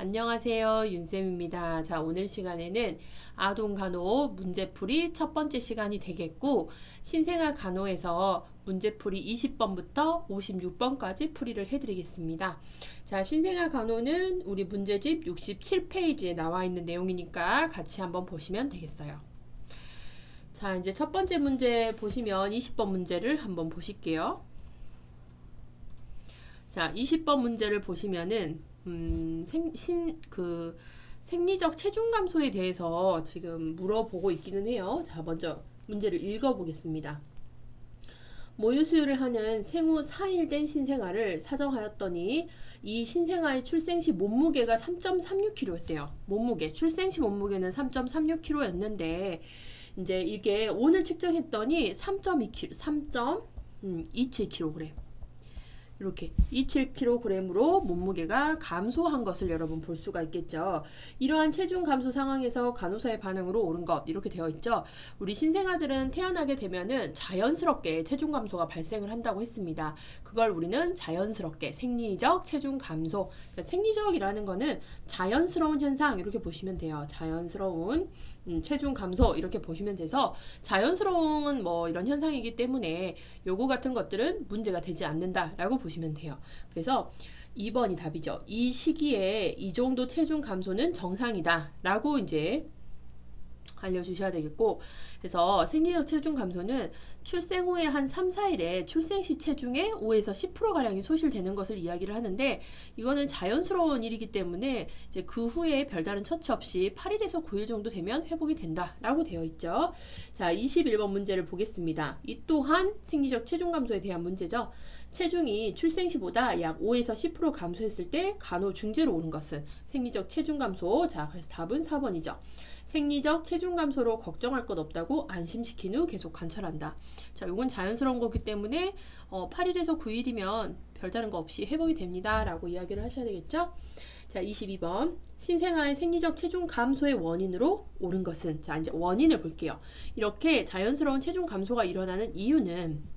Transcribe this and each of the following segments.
안녕하세요. 윤쌤입니다. 자, 오늘 시간에는 아동간호 문제풀이 첫 번째 시간이 되겠고, 신생아 간호에서 문제풀이 20번부터 56번까지 풀이를 해드리겠습니다. 자, 신생아 간호는 우리 문제집 67페이지에 나와 있는 내용이니까 같이 한번 보시면 되겠어요. 자, 이제 첫 번째 문제 보시면 20번 문제를 한번 보실게요. 자, 20번 문제를 보시면은 생리적 체중 감소에 대해서 지금 물어보고 있기는 해요. 자, 먼저 문제를 읽어보겠습니다. 모유 수유를 하는 생후 4일 된 신생아를 사정하였더니 이 신생아의 출생 시 몸무게가 3.36kg였대요. 몸무게, 출생 시 몸무게는 3.36kg였는데 이제 이게 오늘 측정했더니 3.27kg. 이렇게 27kg으로 몸무게가 감소한 것을 여러분 볼 수가 있겠죠. 이러한 체중 감소 상황에서 간호사의 반응으로 옳은 것 이렇게 되어 있죠. 우리 신생아들은 태어나게 되면은 자연스럽게 체중 감소가 발생을 한다고 했습니다. 그걸 우리는 자연스럽게 생리적 체중 감소, 그러니까 생리적이라는 거는 자연스러운 현상 이렇게 보시면 돼요. 자연스러운 체중 감소 이렇게 보시면 돼서 자연스러운 뭐 이런 현상이기 때문에 요거 같은 것들은 문제가 되지 않는다라고 보시면 돼요. 그래서 2번이 답이죠. 이 시기에 이 정도 체중 감소는 정상이다 라고 이제 알려주셔야 되겠고, 그래서 생리적 체중 감소는 출생 후에 한 3, 4일에 출생 시 체중의 5에서 10%가량이 소실되는 것을 이야기를 하는데, 이거는 자연스러운 일이기 때문에 이제 그 후에 별다른 처치 없이 8일에서 9일 정도 되면 회복이 된다라고 되어 있죠. 자, 21번 문제를 보겠습니다. 이 또한 생리적 체중 감소에 대한 문제죠. 체중이 출생 시보다 약 5에서 10% 감소했을 때 간호 중재로 오는 것은 생리적 체중 감소. 자, 그래서 답은 4번이죠. 생리적 체중 감소로 걱정할 것 없다고 안심시킨 후 계속 관찰한다. 자, 이건 자연스러운 거기 때문에 8일에서 9일이면 별다른 거 없이 회복이 됩니다 라고 이야기를 하셔야 되겠죠. 자, 22번 신생아의 생리적 체중 감소의 원인으로 옳은 것은, 자, 이제 원인을 볼게요. 이렇게 자연스러운 체중 감소가 일어나는 이유는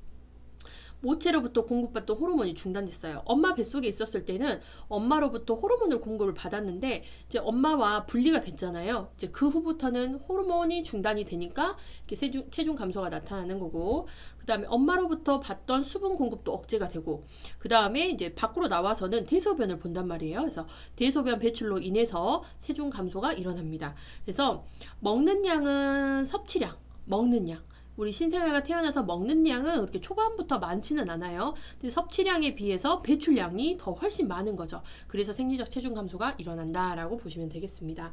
모체로부터 공급받던 호르몬이 중단됐어요. 엄마 뱃속에 있었을 때는 엄마로부터 호르몬을 공급을 받았는데 이제 엄마와 분리가 됐잖아요. 이제 그 후부터는 호르몬이 중단이 되니까 이렇게 체중 감소가 나타나는 거고, 그 다음에 엄마로부터 받던 수분 공급도 억제가 되고, 그 다음에 이제 밖으로 나와서는 대소변을 본단 말이에요. 그래서 대소변 배출로 인해서 체중 감소가 일어납니다. 그래서 먹는 양은 섭취량, 먹는 양, 우리 신생아가 태어나서 먹는 양은 그렇게 초반부터 많지는 않아요. 근데 섭취량에 비해서 배출량이 더 훨씬 많은 거죠. 그래서 생리적 체중 감소가 일어난다라고 보시면 되겠습니다.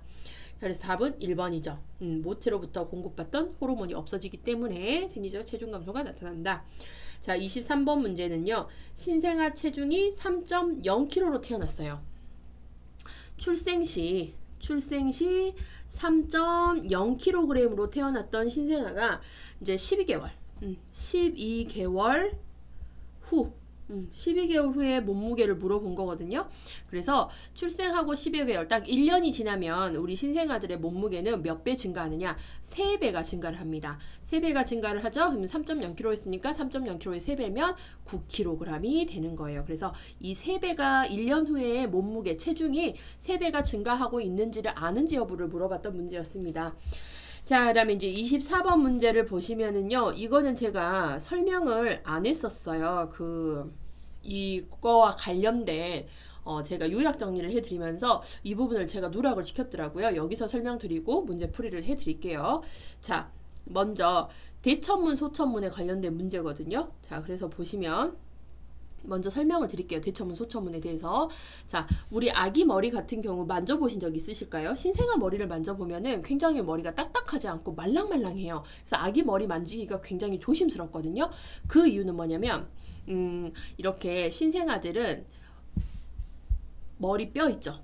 그래서 답은 1번이죠. 모체로부터 공급받던 호르몬이 없어지기 때문에 생리적 체중 감소가 나타난다. 자, 23번 문제는요. 신생아 체중이 3.0kg로 태어났어요. 출생 시 3.0kg으로 태어났던 신생아가 이제 12개월 후 12개월 후에 몸무게를 물어본 거거든요. 그래서 출생하고 12여 개월, 딱 1년이 지나면 우리 신생아들의 몸무게는 몇 배 증가하느냐? 3배가 증가를 합니다. 3배가 증가를 하죠. 그러면 3.0kg 했으니까 3.0kg의 3배면 9kg이 되는 거예요. 그래서 이 3배가 1년 후에 몸무게, 체중이 3배가 증가하고 있는지를 아는지 여부를 물어봤던 문제였습니다. 자, 그 다음에 이제 24번 문제를 보시면은요, 이거는 제가 설명을 안 했었어요. 이거와 관련된, 제가 요약 정리를 해드리면서 이 부분을 제가 누락을 시켰더라고요. 여기서 설명드리고 문제 풀이를 해드릴게요. 자, 먼저 대천문, 소천문에 관련된 문제거든요. 자, 그래서 보시면, 먼저 설명을 드릴게요. 대천문, 소천문에 대해서. 자, 우리 아기 머리 같은 경우 만져보신 적 있으실까요? 신생아 머리를 만져보면은 굉장히 머리가 딱딱하지 않고 말랑말랑해요. 그래서 아기 머리 만지기가 굉장히 조심스럽거든요. 그 이유는 뭐냐면, 이렇게 신생아들은 머리뼈 있죠?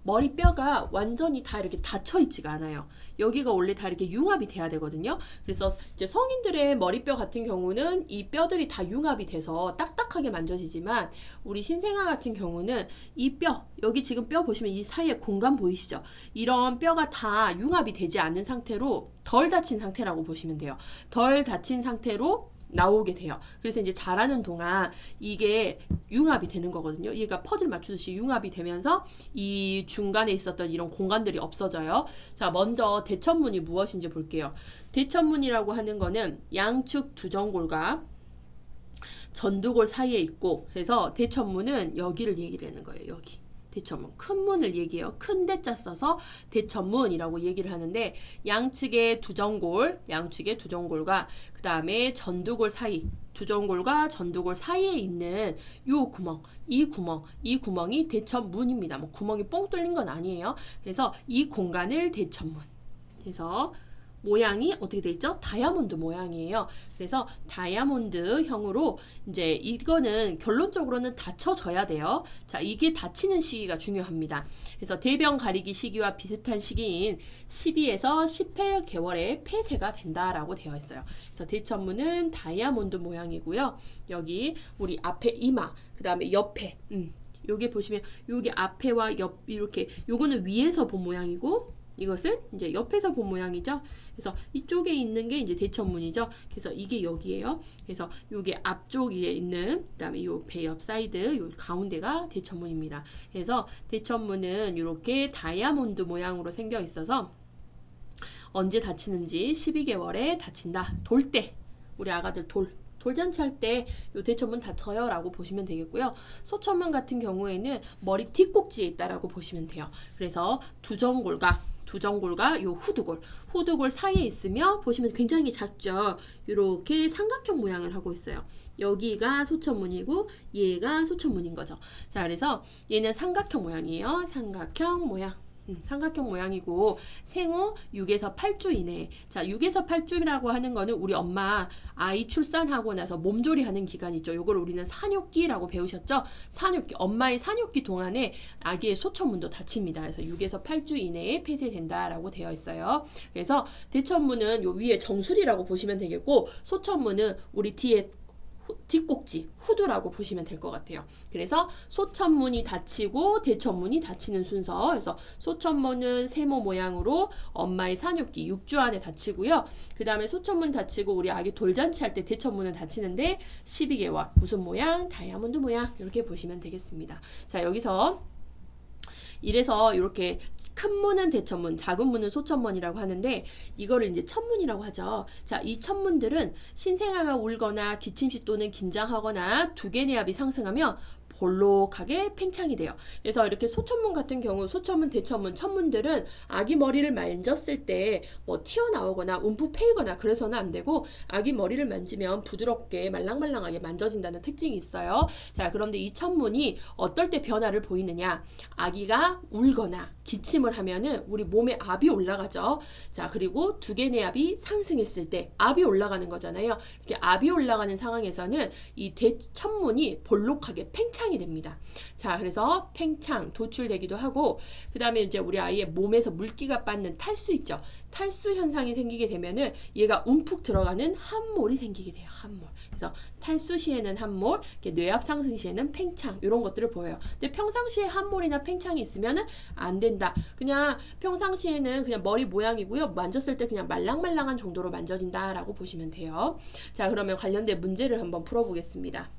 머리뼈가 완전히 다 이렇게 닫혀 있지가 않아요. 여기가 원래 다 이렇게 융합이 돼야 되거든요. 그래서 이제 성인들의 머리뼈 같은 경우는 이 뼈들이 다 융합이 돼서 딱딱하게 만져지지만, 우리 신생아 같은 경우는 이 뼈, 여기 지금 뼈 보시면 이 사이에 공간 보이시죠? 이런 뼈가 다 융합이 되지 않는 상태로 덜 다친 상태라고 보시면 돼요. 덜 다친 상태로 나오게 돼요. 그래서 이제 자라는 동안 이게 융합이 되는 거거든요. 얘가 퍼즐 맞추듯이 융합이 되면서 이 중간에 있었던 이런 공간들이 없어져요. 자, 먼저 대천문이 무엇인지 볼게요. 대천문이라고 하는 거는 양축 두정골과 전두골 사이에 있고, 그래서 대천문은 여기를 얘기를 하는 거예요. 여기. 대천문. 큰 문을 얘기해요. 큰 대자 써서 대천문이라고 얘기를 하는데, 양측의 두정골과 그 다음에 전두골 사이, 두정골과 전두골 사이에 있는 요 구멍, 이 구멍이 대천문입니다. 뭐 구멍이 뻥 뚫린 건 아니에요. 그래서 이 공간을 대천문. 그래서 모양이 어떻게 돼 있죠? 다이아몬드 모양이에요. 그래서 다이아몬드형으로 이제 이거는 결론적으로는 닫혀져야 돼요. 자, 이게 닫히는 시기가 중요합니다. 그래서 대변 가리기 시기와 비슷한 시기인 12에서 18개월에 폐쇄가 된다라고 되어 있어요. 그래서 대천문은 다이아몬드 모양이고요. 여기 우리 앞에 이마, 그 다음에 옆에, 여기 보시면 여기 앞에와 옆 이렇게 요거는 위에서 본 모양이고 이것은 이제 옆에서 본 모양이죠. 그래서 이쪽에 있는 게 이제 대천문이죠. 그래서 이게 여기에요. 그래서 요게 앞쪽에 있는 그다음에 요 배 옆 사이드 요 가운데가 대천문입니다. 그래서 대천문은 이렇게 다이아몬드 모양으로 생겨 있어서 언제 닫히는지 12개월에 닫힌다. 돌 때 우리 아가들 돌잔치 할 때 요 대천문 닫혀요 라고 보시면 되겠고요. 소천문 같은 경우에는 머리 뒷꼭지에 있다라고 보시면 돼요. 그래서 두정골과 요 후두골 사이에 있으며 보시면 굉장히 작죠. 이렇게 삼각형 모양을 하고 있어요. 여기가 소천문이고 얘가 소천문인 거죠. 자, 그래서 얘는 삼각형 모양이에요. 삼각형 모양이고 생후 6에서 8주 이내. 자, 6에서 8주라고 하는 거는 우리 엄마 아이 출산하고 나서 몸조리 하는 기간 있죠. 요걸 우리는 산욕기라고 배우셨죠? 엄마의 산욕기 동안에 아기의 소천문도 닫힙니다. 그래서 6에서 8주 이내에 폐쇄된다라고 되어 있어요. 그래서 대천문은 요 위에 정수리라고 보시면 되겠고, 소천문은 우리 뒤에 뒷꼭지, 후두라고 보시면 될 것 같아요. 그래서 소천문이 닫히고 대천문이 닫히는 순서. 그래서 소천문은 세모 모양으로 엄마의 산욕기 6주 안에 닫히고요. 그 다음에 소천문 닫히고 우리 아기 돌잔치 할 때 대천문은 닫히는데 12개월. 무슨 모양? 다이아몬드 모양. 이렇게 보시면 되겠습니다. 자, 여기서 이래서 이렇게 큰 문은 대천문, 작은 문은 소천문이라고 하는데 이거를 이제 천문이라고 하죠. 자, 이 천문들은 신생아가 울거나 기침시 또는 긴장하거나 두개내압이 상승하며 볼록하게 팽창이 돼요. 그래서 이렇게 소천문 같은 경우, 소천문, 대천문, 천문들은 아기 머리를 만졌을 때 뭐 튀어나오거나 움푹 패이거나 그래서는 안 되고, 아기 머리를 만지면 부드럽게 말랑말랑하게 만져진다는 특징이 있어요. 자, 그런데 이 천문이 어떨 때 변화를 보이느냐? 아기가 울거나 기침을 하면은 우리 몸에 압이 올라가죠. 자, 그리고 두개내압이 상승했을 때 압이 올라가는 거잖아요. 이렇게 압이 올라가는 상황에서는 이 대천문이 볼록하게 팽창이 됩니다. 자, 그래서 팽창, 도출되기도 하고, 그 다음에 이제 우리 아이의 몸에서 물기가 빠는 탈수 있죠. 탈수 현상이 생기게 되면은 얘가 움푹 들어가는 함몰이 생기게 돼요. 함몰. 그래서 탈수 시에는 함몰, 뇌압 상승 시에는 팽창, 이런 것들을 보여요. 근데 평상시에 함몰이나 팽창이 있으면은 안 된다. 그냥 평상시에는 그냥 머리 모양이고요. 만졌을 때 그냥 말랑말랑한 정도로 만져진다라고 보시면 돼요. 자, 그러면 관련된 문제를 한번 풀어보겠습니다.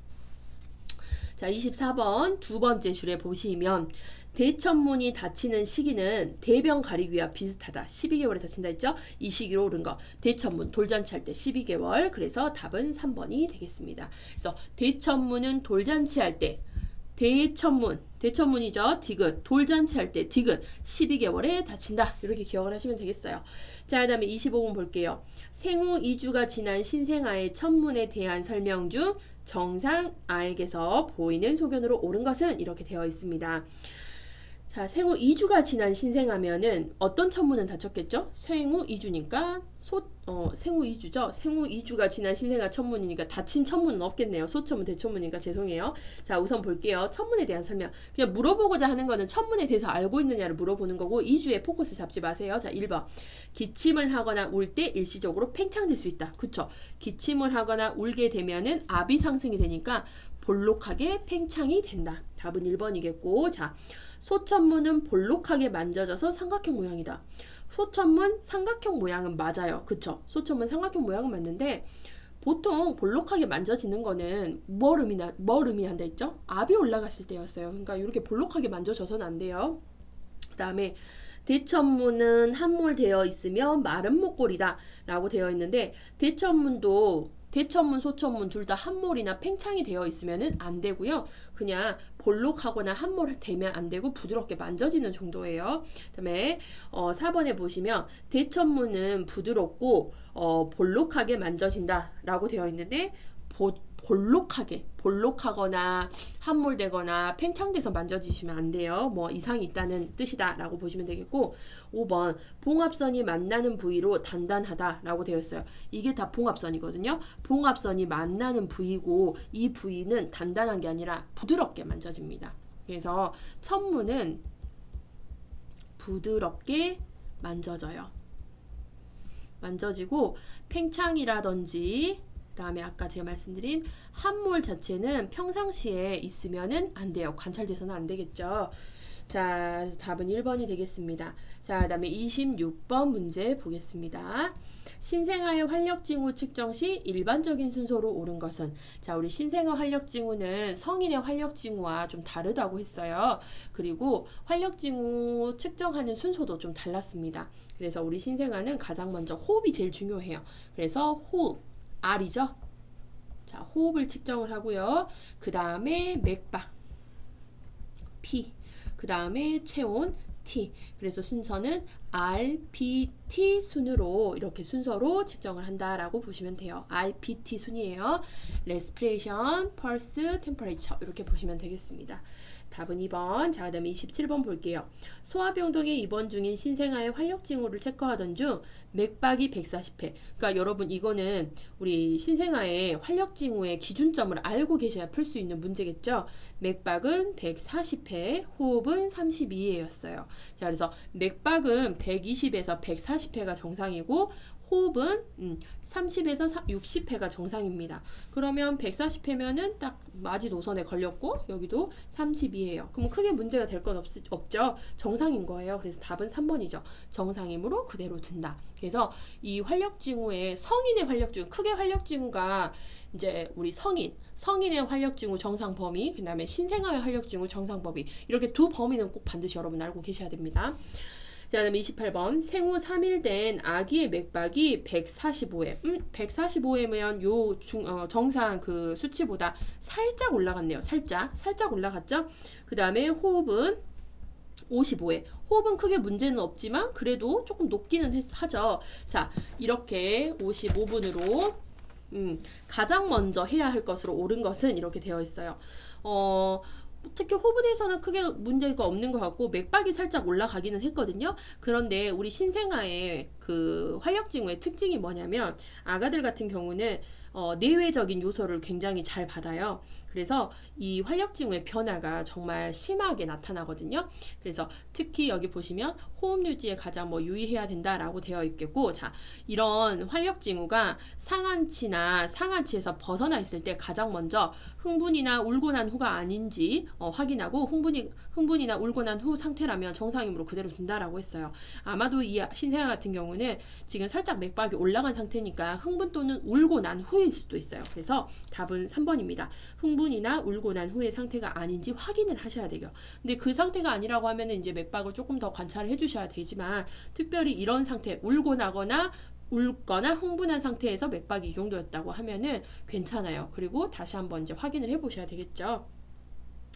자, 24번 두 번째 줄에 보시면 대천문이 닫히는 시기는 대변 가리기와 비슷하다. 12개월에 닫힌다 했죠? 이 시기로 옳은 거. 대천문 돌잔치 할 때 12개월. 그래서 답은 3번이 되겠습니다. 그래서 대천문은 돌잔치 할 때, 대천문이죠. 디귿. 돌잔치 할 때 디귿 12개월에 닫힌다. 이렇게 기억을 하시면 되겠어요. 자, 그 다음에 25번 볼게요. 생후 2주가 지난 신생아의 천문에 대한 설명 중 정상아에게서 보이는 소견으로 옳은 것은 이렇게 되어 있습니다. 자, 생후 2주가 지난 신생아면은 어떤 천문은 닫혔겠죠? 생후 2주니까 생후 2주죠. 생후 2주가 지난 신생아 천문이니까 닫힌 천문은 없겠네요. 소천문, 대천문이니까 죄송해요. 자, 우선 볼게요. 천문에 대한 설명. 그냥 물어보고자 하는 거는 천문에 대해서 알고 있느냐를 물어보는 거고, 2주에 포커스 잡지 마세요. 자, 1번. 기침을 하거나 울 때 일시적으로 팽창될 수 있다. 그쵸? 기침을 하거나 울게 되면은 압이 상승이 되니까 볼록하게 팽창이 된다. 답은 1번이겠고, 자, 소천문은 볼록하게 만져져서 삼각형 모양이다. 소천문 삼각형 모양은 맞아요. 그쵸? 소천문 삼각형 모양은 맞는데 보통 볼록하게 만져지는 거는 뭘 의미한다 했죠? 압이 올라갔을 때였어요. 그러니까 이렇게 볼록하게 만져져서는 안 돼요. 그 다음에 대천문은 함몰되어 있으면 마른 목골이다 라고 되어 있는데, 대천문, 소천문 둘 다 함몰이나 팽창이 되어 있으면 안 되고요. 그냥 볼록하거나 함몰되면 안 되고 부드럽게 만져지는 정도예요. 그다음에 4번에 보시면 대천문은 부드럽고 볼록하게 만져진다 라고 되어 있는데, 볼록하거나 함몰되거나 팽창돼서 만져지시면 안 돼요. 뭐 이상이 있다는 뜻이다 라고 보시면 되겠고, 5번 봉합선이 만나는 부위로 단단하다 라고 되어 있어요. 이게 다 봉합선이거든요. 봉합선이 만나는 부위고 이 부위는 단단한 게 아니라 부드럽게 만져집니다. 그래서 천문은 부드럽게 만져지고 팽창이라든지 그다음에 아까 제가 말씀드린 함몰 자체는 평상시에 있으면은 안 돼요. 관찰돼서는 안 되겠죠. 자, 답은 1번이 되겠습니다. 자, 그다음에 26번 문제 보겠습니다. 신생아의 활력징후 측정 시 일반적인 순서로 옳은 것은? 자, 우리 신생아 활력징후는 성인의 활력징후와 좀 다르다고 했어요. 그리고 활력징후 측정하는 순서도 좀 달랐습니다. 그래서 우리 신생아는 가장 먼저 호흡이 제일 중요해요. 그래서 호흡, R이죠. 자, 호흡을 측정을 하고요. 그 다음에 맥박, P, 그 다음에 체온, T. 그래서 순서는 RPT 순으로 이렇게 순서로 측정을 한다라고 보시면 돼요. RPT 순이에요. Respiration, Pulse, Temperature 이렇게 보시면 되겠습니다. 답은 2번. 자, 그 다음에 27번 볼게요. 소아병동에 입원 중인 신생아의 활력징후를 체크하던 중 맥박이 140회. 그러니까 여러분 이거는 우리 신생아의 활력징후의 기준점을 알고 계셔야 풀 수 있는 문제겠죠. 맥박은 140회, 호흡은 32회였어요. 자, 그래서 맥박은 120에서 140회가 정상이고 호흡은 30에서 60회가 정상입니다. 그러면 140회면은 딱 마지노선에 걸렸고 여기도 32회예요. 그럼 크게 문제가 될 건 없죠. 정상인 거예요. 그래서 답은 3번이죠. 정상이므로 그대로 둔다. 그래서 이 활력징후의 성인의 활력징후, 크게 활력징후가 이제 우리 성인의 활력징후 정상 범위, 그 다음에 신생아의 활력징후 정상 범위, 이렇게 두 범위는 꼭 반드시 여러분 알고 계셔야 됩니다. 자, 그다음에 28번. 생후 3일 된 아기의 맥박이 145회. 145회면 정상 그 수치보다 살짝 올라갔네요. 살짝 올라갔죠? 그 다음에 호흡은 55회. 호흡은 크게 문제는 없지만 그래도 조금 높기는 하죠. 자, 이렇게 55분으로 가장 먼저 해야 할 것으로 옳은 것은 이렇게 되어 있어요. 특히 호흡에 대해서는 크게 문제가 없는 것 같고 맥박이 살짝 올라가기는 했거든요. 그런데 우리 신생아의 그 활력징후의 특징이 뭐냐면 아가들 같은 경우는 내외적인 요소를 굉장히 잘 받아요. 그래서 이 활력징후의 변화가 정말 심하게 나타나거든요. 그래서 특히 여기 보시면 호흡 유지에 가장 유의해야 된다라고 되어 있겠고, 자, 이런 활력징후가 상한치에서 벗어나 있을 때 가장 먼저 흥분이나 울고 난 후가 아닌지 확인하고 흥분이나 울고 난 후 상태라면 정상이므로 그대로 둔다라고 했어요. 아마도 이 신생아 같은 경우는 지금 살짝 맥박이 올라간 상태니까 흥분 또는 울고 난 후일 수도 있어요. 그래서 답은 3번입니다. 흥분이나 울고 난 후의 상태가 아닌지 확인을 하셔야 돼요. 근데 그 상태가 아니라고 하면은 이제 맥박을 조금 더 관찰을 해주셔야 되지만, 특별히 이런 상태, 울거나 흥분한 상태에서 맥박이 이 정도였다고 하면은 괜찮아요. 그리고 다시 한번 이제 확인을 해보셔야 되겠죠.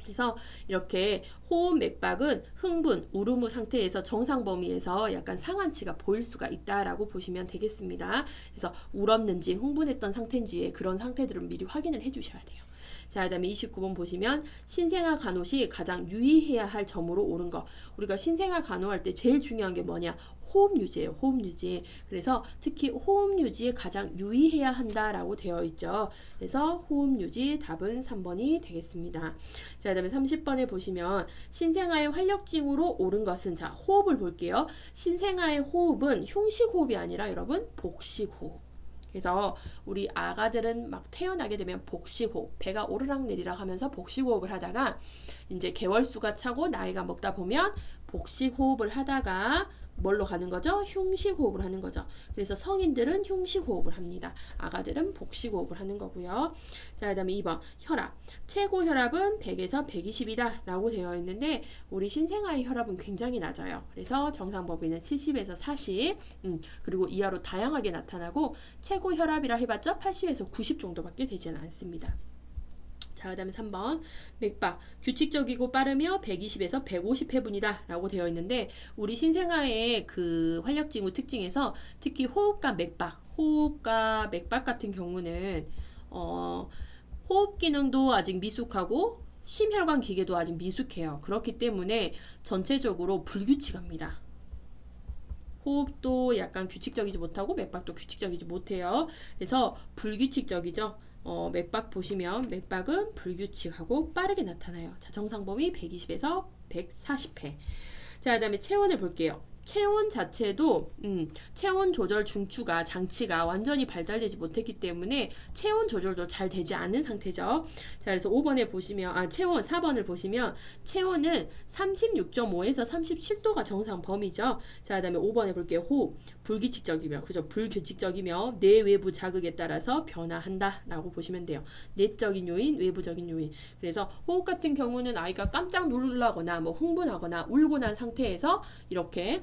그래서 이렇게 호흡 맥박은 흥분, 울음 후 상태에서 정상 범위에서 약간 상한치가 보일 수가 있다라고 보시면 되겠습니다. 그래서 울었는지 흥분했던 상태인지 그런 상태들은 미리 확인을 해주셔야 돼요. 자, 그 다음에 29번 보시면 신생아 간호 시 가장 유의해야 할 점으로 옳은 것. 우리가 신생아 간호할 때 제일 중요한 게 뭐냐? 호흡 유지예요. 호흡 유지. 그래서 특히 호흡 유지에 가장 유의해야 한다라고 되어 있죠. 그래서 호흡 유지 답은 3번이 되겠습니다. 자, 그 다음에 30번에 보시면 신생아의 활력징후로 옳은 것은, 자, 호흡을 볼게요. 신생아의 호흡은 흉식호흡이 아니라 여러분 복식호흡. 그래서 우리 아가들은 막 태어나게 되면 복식호흡, 배가 오르락 내리락 하면서 복식호흡을 하다가 이제 개월수가 차고 나이가 먹다 보면 복식호흡을 하다가 뭘로 가는 거죠? 흉식호흡을 하는 거죠. 그래서 성인들은 흉식호흡을 합니다. 아가들은 복식호흡을 하는 거고요. 자, 그 다음에 2번 혈압. 최고 혈압은 100에서 120이다 라고 되어 있는데 우리 신생아의 혈압은 굉장히 낮아요. 그래서 정상 범위는 70에서 40 그리고 이하로 다양하게 나타나고 최고 혈압이라 해봤자 80에서 90 정도밖에 되지는 않습니다. 자, 그 다음에 3번 맥박 규칙적이고 빠르며 120에서 150회분이다 라고 되어 있는데 우리 신생아의 그 활력증후 특징에서 특히 호흡과 맥박 같은 경우는 호흡 기능도 아직 미숙하고 심혈관 기계도 아직 미숙해요. 그렇기 때문에 전체적으로 불규칙합니다. 호흡도 약간 규칙적이지 못하고 맥박도 규칙적이지 못해요. 그래서 불규칙적이죠. 맥박 보시면 맥박은 불규칙하고 빠르게 나타나요. 자, 정상 범위 120에서 140회. 자, 그 다음에 체온을 볼게요. 체온 자체도 체온 조절 장치가 완전히 발달되지 못했기 때문에 체온 조절도 잘 되지 않은 상태죠. 자, 그래서 5번에 보시면 4번을 보시면 체온은 36.5에서 37도가 정상 범위죠. 자, 그다음에 5번에 볼게요. 호흡 불규칙적이며 내외부 자극에 따라서 변화한다라고 보시면 돼요. 내적인 요인, 외부적인 요인. 그래서 호흡 같은 경우는 아이가 깜짝 놀라거나 뭐 흥분하거나 울고 난 상태에서 이렇게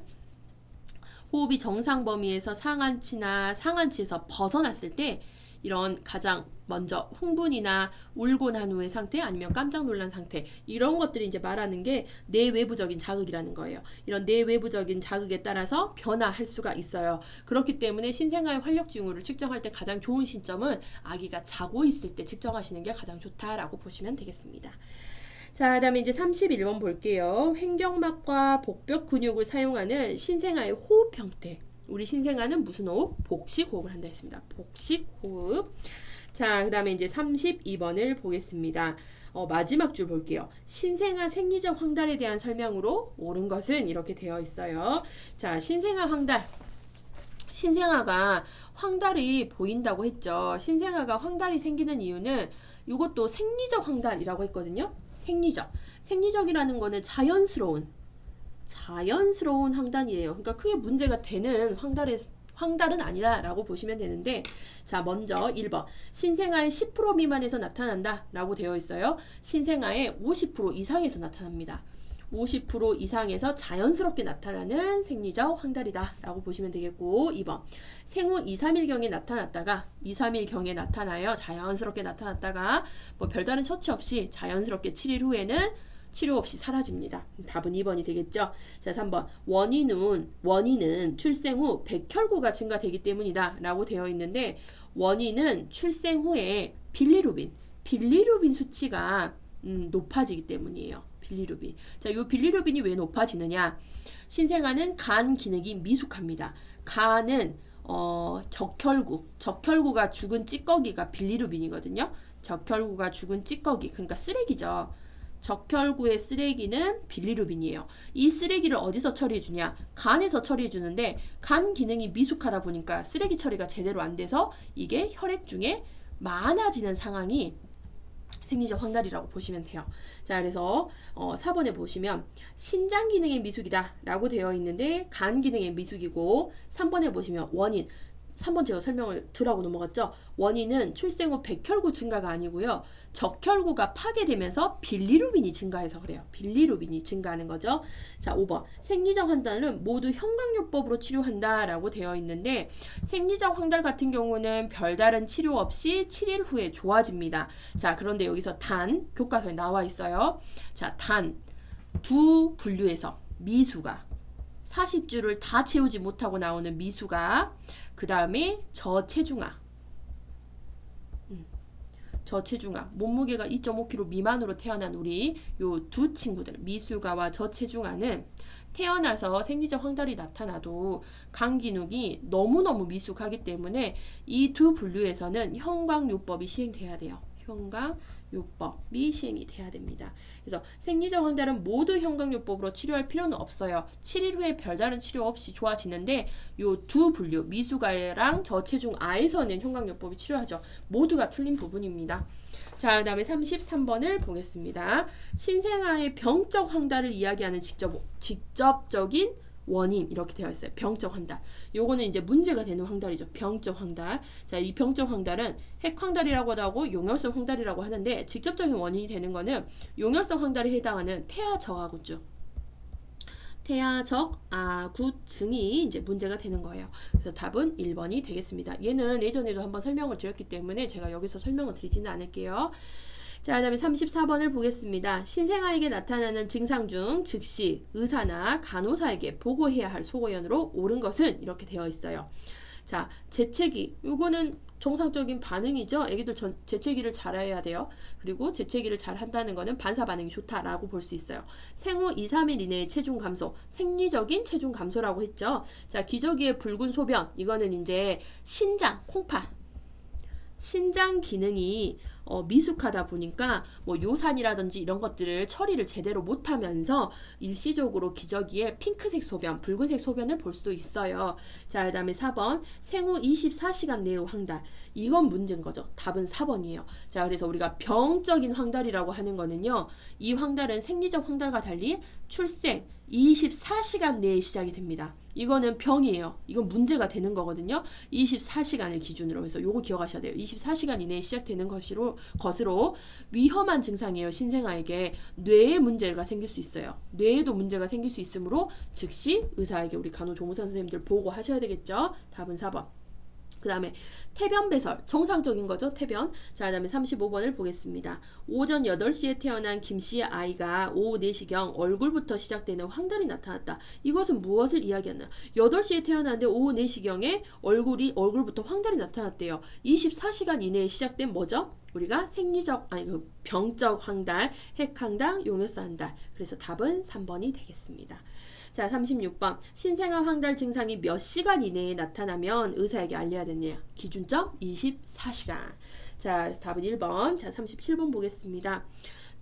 호흡이 정상 범위에서 상한치에서 벗어났을 때 이런 가장 먼저 흥분이나 울고 난 후의 상태 아니면 깜짝 놀란 상태 이런 것들이 이제 말하는 게 내외부적인 자극이라는 거예요. 이런 내외부적인 자극에 따라서 변화할 수가 있어요. 그렇기 때문에 신생아의 활력증후를 측정할 때 가장 좋은 시점은 아기가 자고 있을 때 측정하시는 게 가장 좋다라고 보시면 되겠습니다. 자, 그 다음에 이제 31번 볼게요. 횡격막과 복벽 근육을 사용하는 신생아의 호흡 형태. 우리 신생아는 무슨 호흡? 복식 호흡을 한다 했습니다. 복식 호흡. 자, 그 다음에 이제 32번을 보겠습니다. 마지막 줄 볼게요. 신생아 생리적 황달에 대한 설명으로 옳은 것은 이렇게 되어 있어요. 자, 신생아 황달. 신생아가 황달이 보인다고 했죠. 신생아가 황달이 생기는 이유는 이것도 생리적 황달이라고 했거든요. 생리적이라는 거는 자연스러운 황달이에요. 그러니까 크게 문제가 되는 황달은 아니다라고 보시면 되는데, 자, 먼저 1번 신생아의 10% 미만에서 나타난다 라고 되어 있어요. 신생아의 50% 이상에서 나타납니다. 50% 이상에서 자연스럽게 나타나는 생리적 황달이다 라고 보시면 되겠고, 2번 생후 2-3일경에 나타났다가 2-3일경에 나타나요. 자연스럽게 나타났다가 뭐 별다른 처치 없이 자연스럽게 7일 후에는 치료 없이 사라집니다. 답은 2번이 되겠죠. 자, 3번 원인은 출생 후 백혈구가 증가되기 때문이다 라고 되어 있는데, 원인은 출생 후에 빌리루빈 수치가 높아지기 때문이에요. 빌리루빈. 자, 요 빌리루빈이 왜 높아지느냐? 신생아는 간 기능이 미숙합니다. 간은 적혈구가 죽은 찌꺼기가 빌리루빈이거든요. 적혈구가 죽은 찌꺼기, 그러니까 쓰레기죠. 적혈구의 쓰레기는 빌리루빈이에요. 이 쓰레기를 어디서 처리해 주냐? 간에서 처리해 주는데 간 기능이 미숙하다 보니까 쓰레기 처리가 제대로 안 돼서 이게 혈액 중에 많아지는 상황이 생리적 황달이라고 보시면 돼요. 자, 그래서 4번에 보시면 신장 기능의 미숙이다 라고 되어 있는데 간 기능의 미숙이고, 3번에 보시면 원인, 3번 제가 설명을 드라고 넘어갔죠. 원인은 출생 후 백혈구 증가가 아니고요. 적혈구가 파괴되면서 빌리루빈이 증가해서 그래요. 빌리루빈이 증가하는 거죠. 자, 5번 생리적 황달은 모두 형광요법으로 치료한다 라고 되어 있는데, 생리적 황달 같은 경우는 별다른 치료 없이 7일 후에 좋아집니다. 자, 그런데 여기서 교과서에 나와 있어요. 자, 두 분류에서 미수가 40주를 다 채우지 못하고 나오는 미수가, 그 다음에 저체중아, 몸무게가 2.5kg 미만으로 태어난 우리 요 두 친구들, 미수가와 저체중아는 태어나서 생리적 황달이 나타나도 간 기능이 너무너무 미숙하기 때문에 이 두 분류에서는 형광요법이 시행돼야 돼요. 형광요법이 시행이 돼야 됩니다. 그래서 생리적 황달은 모두 형광요법으로 치료할 필요는 없어요. 7일 후에 별다른 치료 없이 좋아지는데 요 두 분류, 미숙아랑 저체중아에서는 형광요법이 치료하죠. 모두가 틀린 부분입니다. 자, 그 다음에 33번을 보겠습니다. 신생아의 병적 황달을 이야기하는 직접적인 원인 이렇게 되어 있어요. 병적 황달. 요거는 이제 문제가 되는 황달이죠. 병적 황달. 자, 이 병적 황달은 핵황달이라고도 하고 용혈성 황달이라고 하는데 직접적인 원인이 되는 거는 용혈성 황달에 해당하는 태아저하구증. 태아적 아구증이 이제 문제가 되는 거예요. 그래서 답은 1번이 되겠습니다. 얘는 예전에도 한번 설명을 드렸기 때문에 제가 여기서 설명을 드리지는 않을게요. 자, 그 다음에 34번을 보겠습니다. 신생아에게 나타나는 증상 중 즉시 의사나 간호사에게 보고해야 할 소고연으로 옳은 것은 이렇게 되어 있어요. 자, 재채기. 요거는 정상적인 반응이죠. 애기들 재채기를 잘해야 돼요. 그리고 재채기를 잘 한다는 거는 반사 반응이 좋다라고 볼 수 있어요. 생후 2, 3일 이내의 체중 감소. 생리적인 체중 감소라고 했죠. 자, 기저귀의 붉은 소변. 이거는 이제 신장, 콩팥. 신장 기능이 미숙하다 보니까 뭐 요산이라든지 이런 것들을 처리를 제대로 못하면서 일시적으로 기저귀에 핑크색 소변, 붉은색 소변을 볼 수도 있어요. 자, 그 다음에 4번 생후 24시간 내의 황달. 이건 문제인 거죠. 답은 4번이에요. 자, 그래서 우리가 병적인 황달이라고 하는 거는요. 이 황달은 생리적 황달과 달리 출생 24시간 내에 시작이 됩니다. 이거는 병이에요. 이건 문제가 되는 거거든요. 24시간을 기준으로 해서 요거 기억하셔야 돼요. 24시간 이내에 시작되는 것으로 위험한 증상이에요. 신생아에게 뇌에 문제가 생길 수 있어요. 뇌에도 문제가 생길 수 있으므로 즉시 의사에게 우리 간호조무사 선생님들 보고하셔야 되겠죠. 답은 4번. 그 다음에 태변 배설 정상적인 거죠. 태변. 자, 그 다음에 35번을 보겠습니다. 오전 8시에 태어난 김씨의 아이가 오후 4시경 얼굴부터 시작되는 황달이 나타났다. 이것은 무엇을 이야기하나? 8시에 태어났는데 오후 4시경에 얼굴부터 황달이 나타났대요. 24시간 이내에 시작된 뭐죠? 우리가 병적 황달, 핵황달, 용혈성 황달. 그래서 답은 3번이 되겠습니다. 자, 36번. 신생아 황달 증상이 몇 시간 이내에 나타나면 의사에게 알려야 되냐? 기준점 24시간. 자, 그래서 답은 1번. 자, 37번 보겠습니다.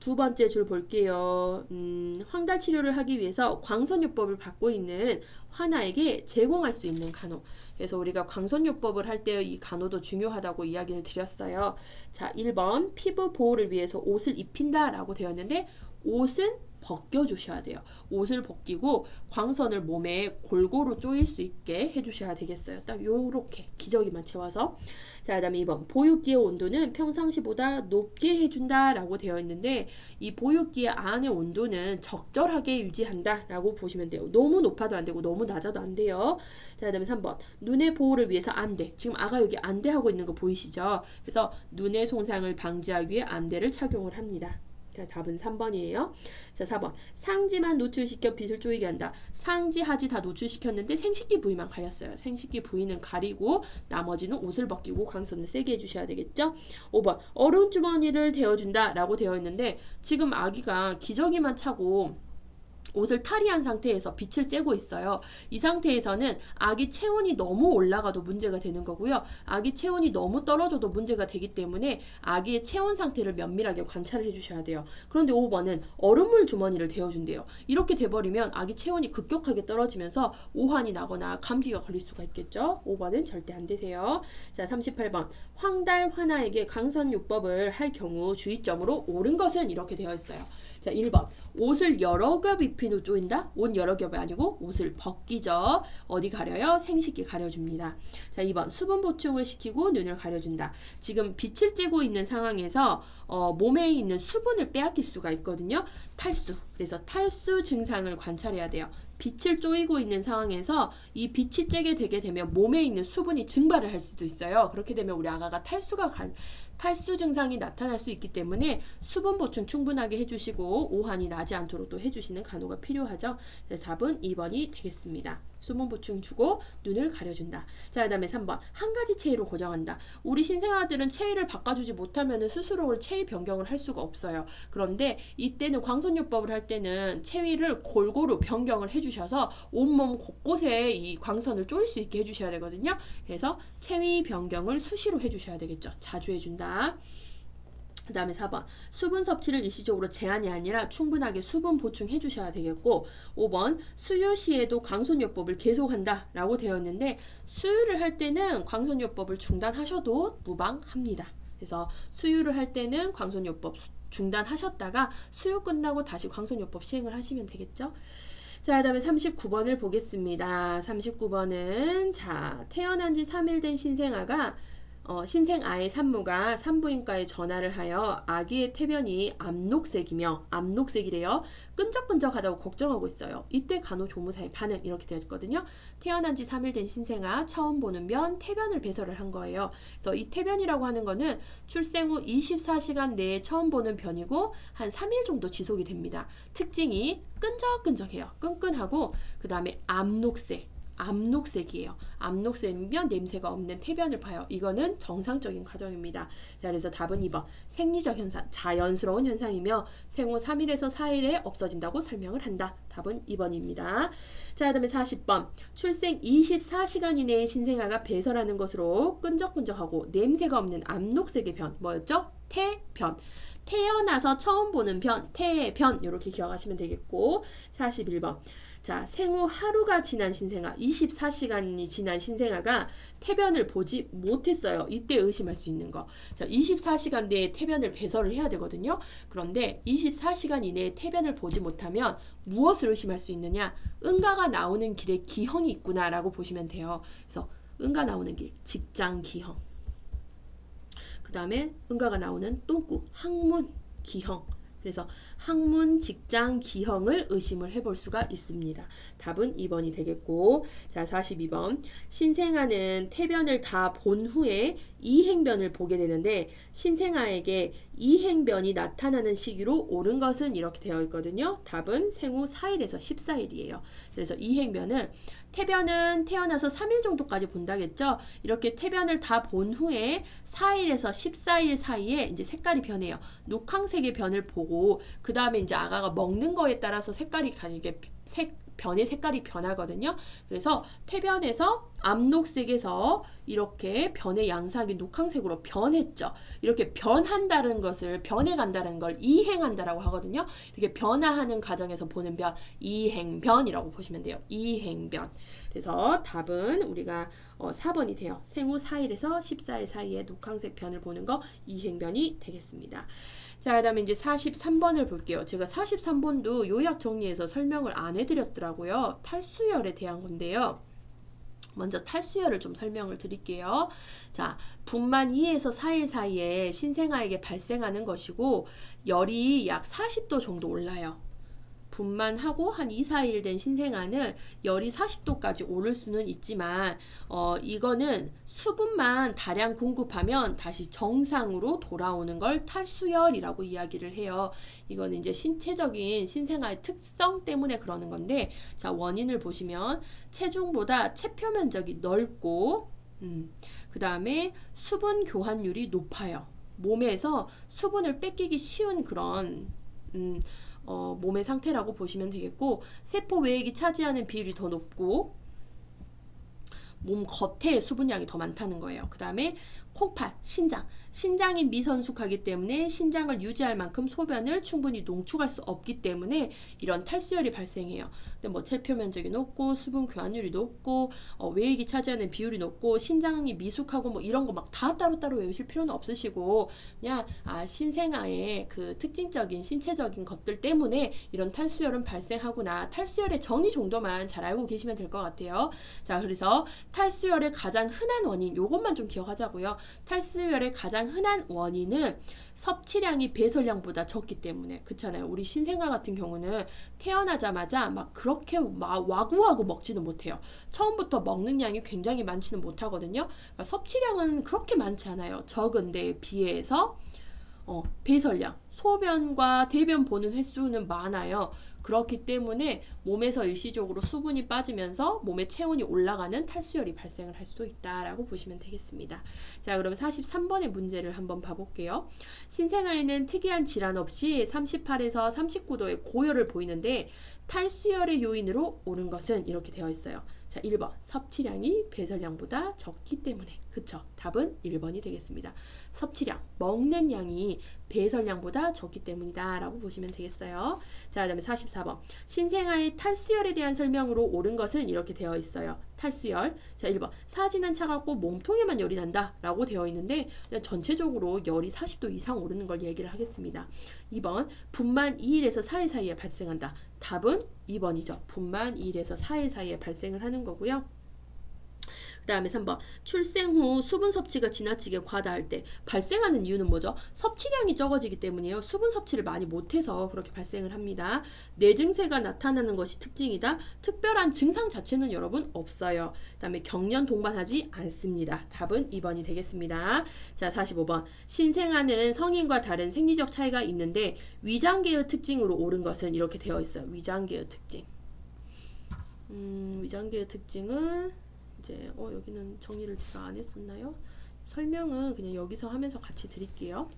두 번째 줄 볼게요. 황달 치료를 하기 위해서 광선요법을 받고 있는 환아에게 제공할 수 있는 간호. 그래서 우리가 광선요법을 할 때 이 간호도 중요하다고 이야기를 드렸어요. 자, 1번 피부 보호를 위해서 옷을 입힌다라고 되었는데 옷은 벗겨주셔야 돼요. 옷을 벗기고 광선을 몸에 골고루 쪼일 수 있게 해주셔야 되겠어요. 딱 요렇게 기저귀만 채워서. 자, 그 다음에 2번 보육기의 온도는 평상시보다 높게 해준다 라고 되어 있는데 이 보육기의 안의 온도는 적절하게 유지한다 라고 보시면 돼요. 너무 높아도 안 되고 너무 낮아도 안 돼요. 자, 그 다음에 3번 눈의 보호를 위해서 안대. 지금 아가 여기 안대 하고 있는 거 보이시죠? 그래서 눈의 손상을 방지하기 위해 안대를 착용을 합니다. 자, 답은 3번이에요. 자, 4번. 상지만 노출시켜 빛을 쪼이게 한다. 상지, 하지 다 노출시켰는데 생식기 부위만 가렸어요. 생식기 부위는 가리고 나머지는 옷을 벗기고 광선을 세게 해주셔야 되겠죠? 5번. 얼음 주머니를 데워준다 라고 되어 있는데 지금 아기가 기저귀만 차고 옷을 탈의한 상태에서 빛을 쬐고 있어요. 이 상태에서는 아기 체온이 너무 올라가도 문제가 되는 거고요. 아기 체온이 너무 떨어져도 문제가 되기 때문에 아기의 체온 상태를 면밀하게 관찰을 해주셔야 돼요. 그런데 5번은 얼음물 주머니를 데워준대요. 이렇게 돼버리면 아기 체온이 급격하게 떨어지면서 오한이 나거나 감기가 걸릴 수가 있겠죠. 5번은 절대 안 되세요. 자, 38번. 황달 환아에게 강선요법을 할 경우 주의점으로 옳은 것은 이렇게 되어 있어요. 자, 1번. 옷을 여러 겹 입힌 후 쪼인다? 옷 여러 겹이 아니고 옷을 벗기죠. 어디 가려요? 생식기 가려줍니다. 자, 2번. 수분 보충을 시키고 눈을 가려준다. 지금 빛을 쬐고 있는 상황에서 몸에 있는 수분을 빼앗길 수가 있거든요. 탈수. 그래서 탈수 증상을 관찰해야 돼요. 빛을 쪼이고 있는 상황에서 이 빛이 쬐게 되게 되면 몸에 있는 수분이 증발을 할 수도 있어요. 그렇게 되면 우리 아가가 탈수 증상이 나타날 수 있기 때문에 수분 보충 충분하게 해주시고 오한이 나지 않도록 또 해주시는 간호가 필요하죠. 그래서 답은 2번이 되겠습니다. 수분 보충 주고 눈을 가려준다. 자, 그 다음에 3번. 한 가지 체위로 고정한다. 우리 신생아들은 체위를 바꿔주지 못하면 스스로 체위 변경을 할 수가 없어요. 그런데 이때는 광선요법을 할 때는 체위를 골고루 변경을 해주셔서 온몸 곳곳에 이 광선을 쪼일 수 있게 해주셔야 되거든요. 그래서 체위 변경을 수시로 해주셔야 되겠죠. 자주 해준다. 그 다음에 4번. 수분 섭취를 일시적으로 제한이 아니라 충분하게 수분 보충해 주셔야 되겠고 5번. 수유 시에도 광선요법을 계속한다 라고 되어 있는데 수유를 할 때는 광선요법을 중단하셔도 무방합니다. 그래서 수유를 할 때는 광선요법 중단하셨다가 수유 끝나고 다시 광선요법 시행을 하시면 되겠죠. 자, 그다음에 39번을 보겠습니다. 39번은 자, 태어난 지 3일 된 신생아가 신생아의 산모가 산부인과에 전화를 하여 아기의 태변이 암녹색이래요. 끈적끈적하다고 걱정하고 있어요. 이때 간호조무사의 반응 이렇게 되어 있거든요. 태어난 지 3일 된 신생아 처음 보는 변 태변을 배설을 한 거예요. 그래서 이 태변이라고 하는 거는 출생 후 24시간 내에 처음 보는 변이고 한 3일 정도 지속이 됩니다. 특징이 끈적끈적해요. 끈끈하고 그 다음에 암녹색이에요. 암녹색이면 냄새가 없는 태변을 봐요. 이거는 정상적인 과정입니다. 자, 그래서 답은 2번. 생리적 현상, 자연스러운 현상이며 생후 3일에서 4일에 없어진다고 설명을 한다. 답은 2번입니다. 자, 그다음에 40번. 출생 24시간 이내에 신생아가 배설하는 것으로 끈적끈적하고 냄새가 없는 암녹색의 변. 뭐였죠? 태변. 태어나서 처음 보는 변, 태변 이렇게 기억하시면 되겠고 41번. 자, 생후 하루가 지난 신생아, 24시간이 지난 신생아가 태변을 보지 못했어요. 이때 의심할 수 있는 거. 자, 24시간 내에 태변을 배설을 해야 되거든요. 그런데 24시간 이내에 태변을 보지 못하면 무엇을 의심할 수 있느냐? 응가가 나오는 길에 기형이 있구나라고 보시면 돼요. 그래서 응가 나오는 길, 직장 기형. 그 다음에 응가가 나오는 똥구, 항문 기형. 그래서 학문, 직장, 기형을 의심을 해볼 수가 있습니다. 답은 2번이 되겠고 자 42번. 신생아는 태변을 다 본 후에 이행변을 보게 되는데 신생아에게 이행변이 나타나는 시기로 옳은 것은 이렇게 되어 있거든요. 답은 생후 4일에서 14일이에요. 그래서 이행변은 태변은 태어나서 3일 정도까지 본다겠죠. 이렇게 태변을 다 본 후에 4일에서 14일 사이에 이제 색깔이 변해요. 녹황색의 변을 보고 그 다음에 이제 아가가 먹는 거에 따라서 색깔이 이게 변의 색깔이 변하거든요. 그래서 태변에서 암녹색에서 이렇게 변의 양상이 녹황색으로 변했죠. 이렇게 변한다는 것을 변해간다는 걸 이행한다라고 하거든요. 이렇게 변화하는 과정에서 보는 변, 이행변이라고 보시면 돼요. 이행변. 그래서 답은 우리가 4번이 돼요. 생후 4일에서 14일 사이에 녹황색 변을 보는 거 이행변이 되겠습니다. 자, 그 다음에 이제 43번을 볼게요. 제가 43번도 요약 정리해서 설명을 안 해드렸더라고요. 탈수열에 대한 건데요. 먼저 탈수열을 좀 설명을 드릴게요. 자, 분만 2에서 4일 사이에 신생아에게 발생하는 것이고 열이 약 40도 정도 올라요. 분만하고 한 2, 4일 된 신생아는 열이 40도까지 오를 수는 있지만 이거는 수분만 다량 공급하면 다시 정상으로 돌아오는 걸 탈수열이라고 이야기를 해요. 이거는 이제 신체적인 신생아의 특성 때문에 그러는 건데 자, 원인을 보시면 체중보다 체표 면적이 넓고 그 다음에 수분 교환율이 높아요. 몸에서 수분을 뺏기기 쉬운 그런 몸의 상태라고 보시면 되겠고 세포 외액이 차지하는 비율이 더 높고 몸 겉에 수분량이 더 많다는 거예요. 그 다음에 콩팥, 신장이 미성숙하기 때문에 신장을 유지할 만큼 소변을 충분히 농축할 수 없기 때문에 이런 탈수열이 발생해요. 근데 뭐 체표 면적이 높고 수분 교환율이 높고 외액이 차지하는 비율이 높고 신장이 미숙하고 뭐 이런 거 막 다 따로따로 외우실 필요는 없으시고 그냥 신생아의 그 특징적인 신체적인 것들 때문에 이런 탈수열은 발생하구나. 탈수열의 정의 정도만 잘 알고 계시면 될 것 같아요. 자, 그래서 탈수열의 가장 흔한 원인 요것만 좀 기억하자고요. 탈수열의 가장 흔한 원인은 섭취량이 배설량보다 적기 때문에 그렇잖아요. 우리 신생아 같은 경우는 태어나자마자 막 그렇게 막 와구와구 먹지는 못해요. 처음부터 먹는 양이 굉장히 많지는 못하거든요. 그러니까 섭취량은 그렇게 많지 않아요. 적은 데에 비해서 배설량, 소변과 대변 보는 횟수는 많아요. 그렇기 때문에 몸에서 일시적으로 수분이 빠지면서 몸의 체온이 올라가는 탈수열이 발생을 할 수도 있다라고 보시면 되겠습니다. 자, 그럼 43번의 문제를 한번 봐볼게요. 신생아에는 특이한 질환 없이 38에서 39도의 고열을 보이는데 탈수열의 요인으로 옳은 것은 이렇게 되어 있어요. 자, 1번 섭취량이 배설량보다 적기 때문에 그쵸? 답은 1번이 되겠습니다. 섭취량, 먹는 양이 배설량보다 적기 때문이다 라고 보시면 되겠어요. 자, 그 다음에 44번 4번. 신생아의 탈수열에 대한 설명으로 옳은 것은 이렇게 되어 있어요. 탈수열. 자, 1번. 사지는 차갑고 몸통에만 열이 난다 라고 되어 있는데 그냥 전체적으로 열이 40도 이상 오르는 걸 얘기를 하겠습니다. 2번. 분만 2일에서 4일 사이에 발생한다. 답은 2번이죠. 분만 2일에서 4일 사이에 발생을 하는 거고요. 그 다음에 3번. 출생 후 수분 섭취가 지나치게 과다할 때 발생하는 이유는 뭐죠? 섭취량이 적어지기 때문이에요. 수분 섭취를 많이 못해서 그렇게 발생을 합니다. 뇌증세가 나타나는 것이 특징이다. 특별한 증상 자체는 여러분 없어요. 그 다음에 경련 동반하지 않습니다. 답은 2번이 되겠습니다. 자, 45번. 신생아는 성인과 다른 생리적 차이가 있는데 위장계의 특징으로 옳은 것은 이렇게 되어 있어요. 위장계의 특징. 위장계의 특징은 이제 여기는 정리를 제가 안 했었나요? 설명은 그냥 여기서 하면서 같이 드릴게요.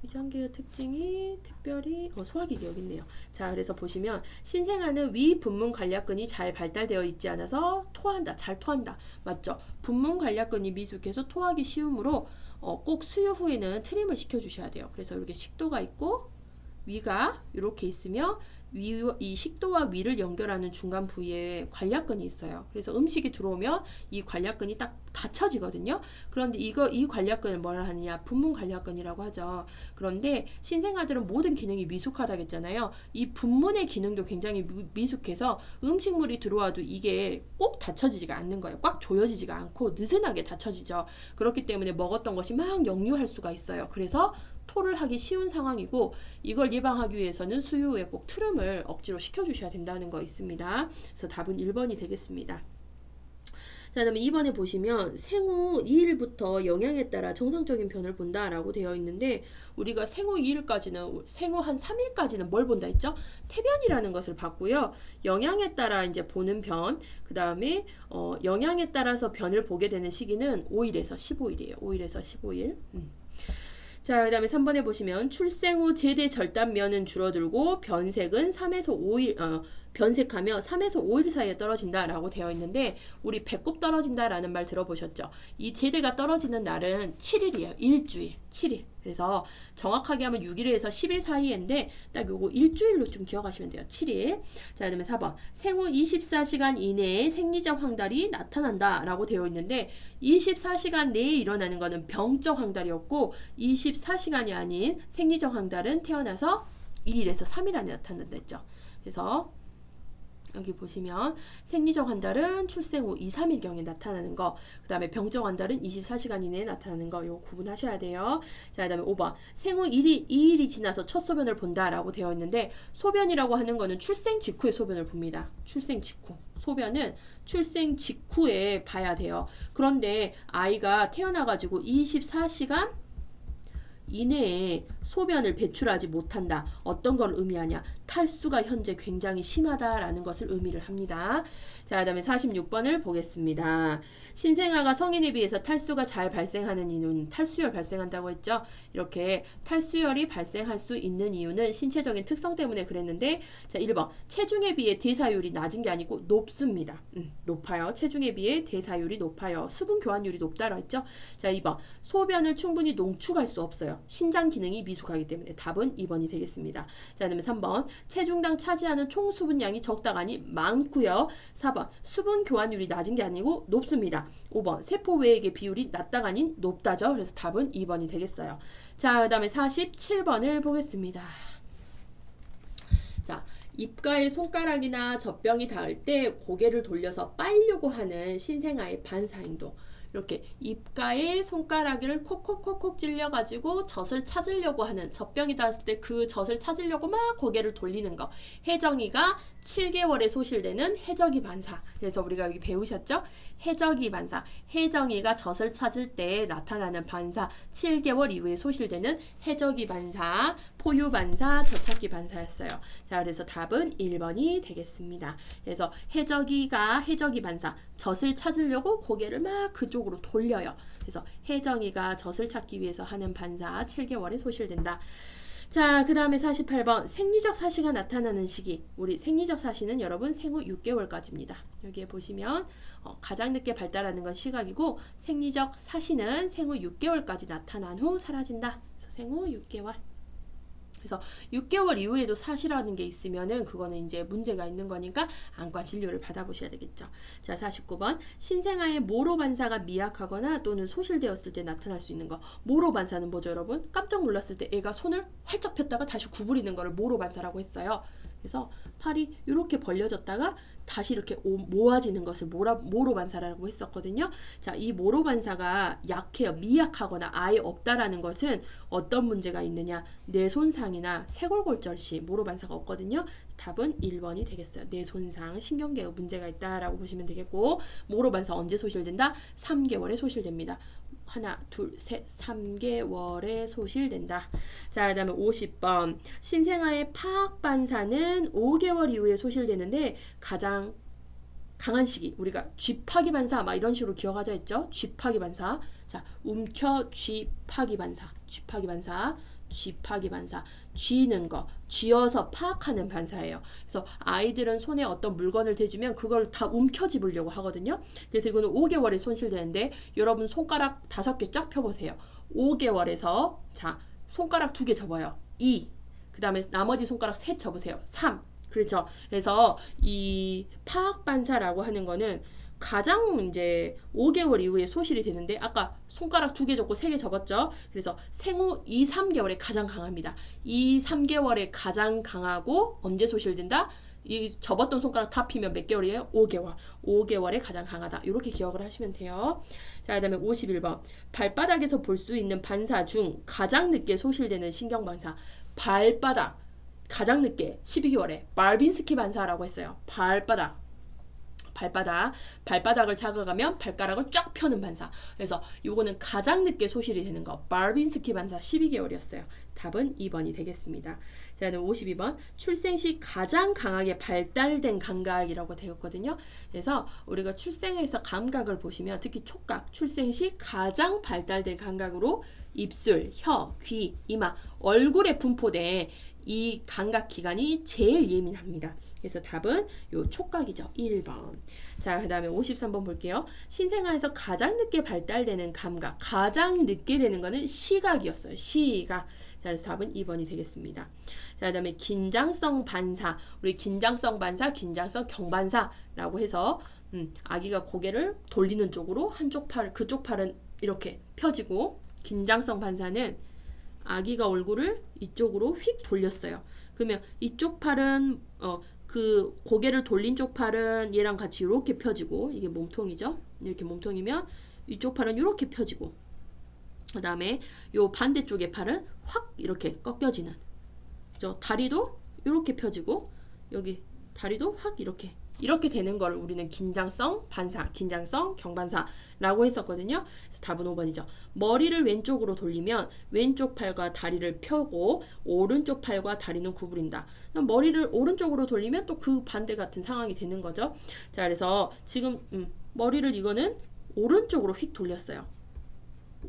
위장계의 특징이 특별히 소화기계 여기 있네요. 자, 그래서 보시면 신생아는 위 분문 관략근이 잘 발달되어 있지 않아서 토한다. 잘 토한다. 맞죠? 분문 관략근이 미숙해서 토하기 쉬우므로 꼭 수유 후에는 트림을 시켜주셔야 돼요. 그래서 이렇게 식도가 있고 위가 이렇게 있으며 이 식도와 위를 연결하는 중간 부위에 관략근이 있어요. 그래서 음식이 들어오면 이 관략근이 딱 닫혀지거든요. 그런데 이 관략근을 뭐라 하느냐? 분문 관략근이라고 하죠. 그런데 신생아들은 모든 기능이 미숙하다고 했잖아요. 이 분문의 기능도 굉장히 미숙해서 음식물이 들어와도 이게 꼭 닫혀지지가 않는 거예요. 꽉 조여지지가 않고 느슨하게 닫혀지죠. 그렇기 때문에 먹었던 것이 막 역류할 수가 있어요. 그래서 토를 하기 쉬운 상황이고 이걸 예방하기 위해서는 수유 후에 꼭 트림을 억지로 시켜주셔야 된다는 거 있습니다. 그래서 답은 1번이 되겠습니다. 자, 그다음에 2번에 보시면 생후 2일부터 영양에 따라 정상적인 변을 본다라고 되어 있는데 우리가 생후 2일까지는 생후 한 3일까지는 뭘 본다 했죠? 태변이라는 것을 봤고요. 영양에 따라 이제 보는 변, 그다음에 영양에 따라서 변을 보게 되는 시기는 5일에서 15일이에요. 5일에서 15일. 자, 그 다음에 3번에 보시면 출생 후 제대 절단면은 줄어들고 변색은 3에서 5일, 변색하며 3에서 5일 사이에 떨어진다라고 되어 있는데 우리 배꼽 떨어진다라는 말 들어보셨죠? 이 제대가 떨어지는 날은 7일이에요. 일주일. 7일. 그래서 정확하게 하면 6일에서 10일 사이인데 딱 요거 일주일로 좀 기억하시면 돼요. 7일. 자, 그다음에 4번. 생후 24시간 이내에 생리적 황달이 나타난다 라고 되어 있는데 24시간 내에 일어나는 거는 병적 황달이었고 24시간이 아닌 생리적 황달은 태어나서 2일에서 3일 안에 나타난다 했죠. 그래서 여기 보시면 생리적 환달은 출생 후 2, 3일경에 나타나는 거, 그 다음에 병적 환달은 24시간 이내에 나타나는 거, 요거 구분하셔야 돼요. 자, 그 다음에 5번. 생후 2일이 지나서 첫 소변을 본다라고 되어 있는데 소변이라고 하는 거는 출생 직후에 소변을 봅니다. 출생 직후. 소변은 출생 직후에 봐야 돼요. 그런데 아이가 태어나가지고 24시간 이내에 소변을 배출하지 못한다. 어떤 걸 의미하냐? 탈수가 현재 굉장히 심하다라는 것을 의미를 합니다. 자, 그 다음에 46번을 보겠습니다. 신생아가 성인에 비해서 탈수가 잘 발생하는 이유는 탈수열 발생한다고 했죠. 이렇게 탈수열이 발생할 수 있는 이유는 신체적인 특성 때문에 그랬는데 자, 1번. 체중에 비해 대사율이 낮은 게 아니고 높습니다. 높아요. 체중에 비해 대사율이 높아요. 수분 교환율이 높다고 했죠. 자, 2번. 소변을 충분히 농축할 수 없어요. 신장 기능이 미숙하기 때문에 답은 2번이 되겠습니다. 자, 그다음에 3번. 체중당 차지하는 총 수분량이 적다가 아니 많고요. 4번. 수분 교환율이 낮은 게 아니고 높습니다. 5번. 세포 외액의 비율이 낮다가 아닌 높다죠. 그래서 답은 2번이 되겠어요. 자, 그다음에 47번을 보겠습니다. 자, 입가에 손가락이나 젖병이 닿을 때 고개를 돌려서 빨려고 하는 신생아의 반사행동. 이렇게 입가에 손가락을 콕콕콕콕 찔려가지고 젖을 찾으려고 하는 젖병이 닿았을 때 그 젖을 찾으려고 막 고개를 돌리는 거. 혜정이가 7개월에 소실되는 해저기 반사. 그래서 우리가 여기 배우셨죠? 해저기 반사. 혜정이가 젖을 찾을 때 나타나는 반사. 7개월 이후에 소실되는 해저기 반사, 포유 반사, 젖찾기 반사였어요. 자, 그래서 답은 1번이 되겠습니다. 그래서 해저기 반사. 젖을 찾으려고 고개를 막 그쪽으로 돌려요. 그래서 혜정이가 젖을 찾기 위해서 하는 반사 7개월에 소실된다. 자, 그 다음에 48번. 생리적 사시가 나타나는 시기. 우리 생리적 사시는 여러분 생후 6개월까지입니다. 여기에 보시면 가장 늦게 발달하는 건 시각이고 생리적 사시는 생후 6개월까지 나타난 후 사라진다. 그래서 생후 6개월. 그래서 6개월 이후에도 사시라는 게 있으면은 그거는 이제 문제가 있는 거니까 안과 진료를 받아보셔야 되겠죠. 자, 49번. 신생아의 모로 반사가 미약하거나 또는 소실되었을 때 나타날 수 있는 거. 모로 반사는 뭐죠, 여러분? 깜짝 놀랐을 때 애가 손을 활짝 폈다가 다시 구부리는 거를 모로 반사라고 했어요. 그래서 팔이 이렇게 벌려졌다가 다시 이렇게 모아지는 것을 모로 반사라고 했었거든요. 자, 이 모로 반사가 약해요. 미약하거나 아예 없다라는 것은 어떤 문제가 있느냐? 뇌손상이나 쇄골골절 시 모로 반사가 없거든요. 답은 1번이 되겠어요. 뇌손상, 신경계에 문제가 있다라고 보시면 되겠고, 모로 반사 언제 소실된다? 3개월에 소실됩니다. 하나, 둘, 셋, 3개월에 소실된다. 자, 그 다음에 50번. 신생아의 파악 반사는 5개월 이후에 소실되는데 가장 강한 시기. 우리가 쥐파기 반사 막 이런 식으로 기억하자 했죠. 쥐파기 반사. 자, 움켜 쥐파기 반사. 쥐파기 반사. 쥐파기 반사. 쥐는 거, 쥐어서 파악하는 반사예요. 그래서 아이들은 손에 어떤 물건을 대주면 그걸 다 움켜쥐으려고 하거든요. 그래서 이거는 5개월에 손실되는데 여러분 손가락 5개 쫙 펴보세요. 5개월에서 자, 손가락 2개 접어요. 2. 그 다음에 나머지 손가락 3 접으세요. 3. 그렇죠. 그래서 이 파악 반사라고 하는 거는 가장 이제 5개월 이후에 소실이 되는데 아까 손가락 2개 접고 3개 접었죠. 그래서 생후 2, 3개월에 가장 강합니다. 2, 3개월에 가장 강하고 언제 소실된다? 이 접었던 손가락 다 피면 몇 개월이에요? 5개월. 5개월에 가장 강하다. 이렇게 기억을 하시면 돼요. 자, 그 다음에 51번. 발바닥에서 볼 수 있는 반사 중 가장 늦게 소실되는 신경반사. 발바닥. 가장 늦게 12개월에 말빈스키 반사라고 했어요. 발바닥을 자극하면 발가락을 쫙 펴는 반사. 그래서 요거는 가장 늦게 소실이 되는 거. 말빈스키 반사 12개월이었어요. 답은 2번이 되겠습니다. 자, 52번. 출생 시 가장 강하게 발달된 감각이라고 되었거든요. 그래서 우리가 출생에서 감각을 보시면 특히 촉각, 출생 시 가장 발달된 감각으로 입술, 혀, 귀, 이마, 얼굴에 분포된 이 감각 기관이 제일 예민합니다. 그래서 답은 요 촉각이죠. 1번. 자, 그 다음에 53번 볼게요. 신생아에서 가장 늦게 발달되는 감각, 가장 늦게 되는 거는 시각이었어요. 시각. 자, 그래서 답은 2번이 되겠습니다. 자, 그 다음에 긴장성 반사. 우리 긴장성 반사, 긴장성 경반사라고 해서 아기가 고개를 돌리는 쪽으로 한쪽 팔, 그쪽 팔은 이렇게 펴지고, 긴장성 반사는 아기가 얼굴을 이쪽으로 휙 돌렸어요. 그러면 이쪽 팔은 그 고개를 돌린 쪽 팔은 얘랑 같이 이렇게 펴지고, 이게 몸통이죠. 이렇게 몸통이면 이쪽 팔은 이렇게 펴지고, 그 다음에 요 반대쪽의 팔은 확 이렇게 꺾여지는, 저 다리도 이렇게 펴지고, 여기 다리도 확 이렇게 되는 걸 우리는 긴장성 반사, 긴장성 경반사라고 했었거든요. 그래서 답은 5번이죠. 머리를 왼쪽으로 돌리면 왼쪽 팔과 다리를 펴고 오른쪽 팔과 다리는 구부린다. 머리를 오른쪽으로 돌리면 또 그 반대 같은 상황이 되는 거죠. 자, 그래서 지금 머리를 이거는 오른쪽으로 휙 돌렸어요.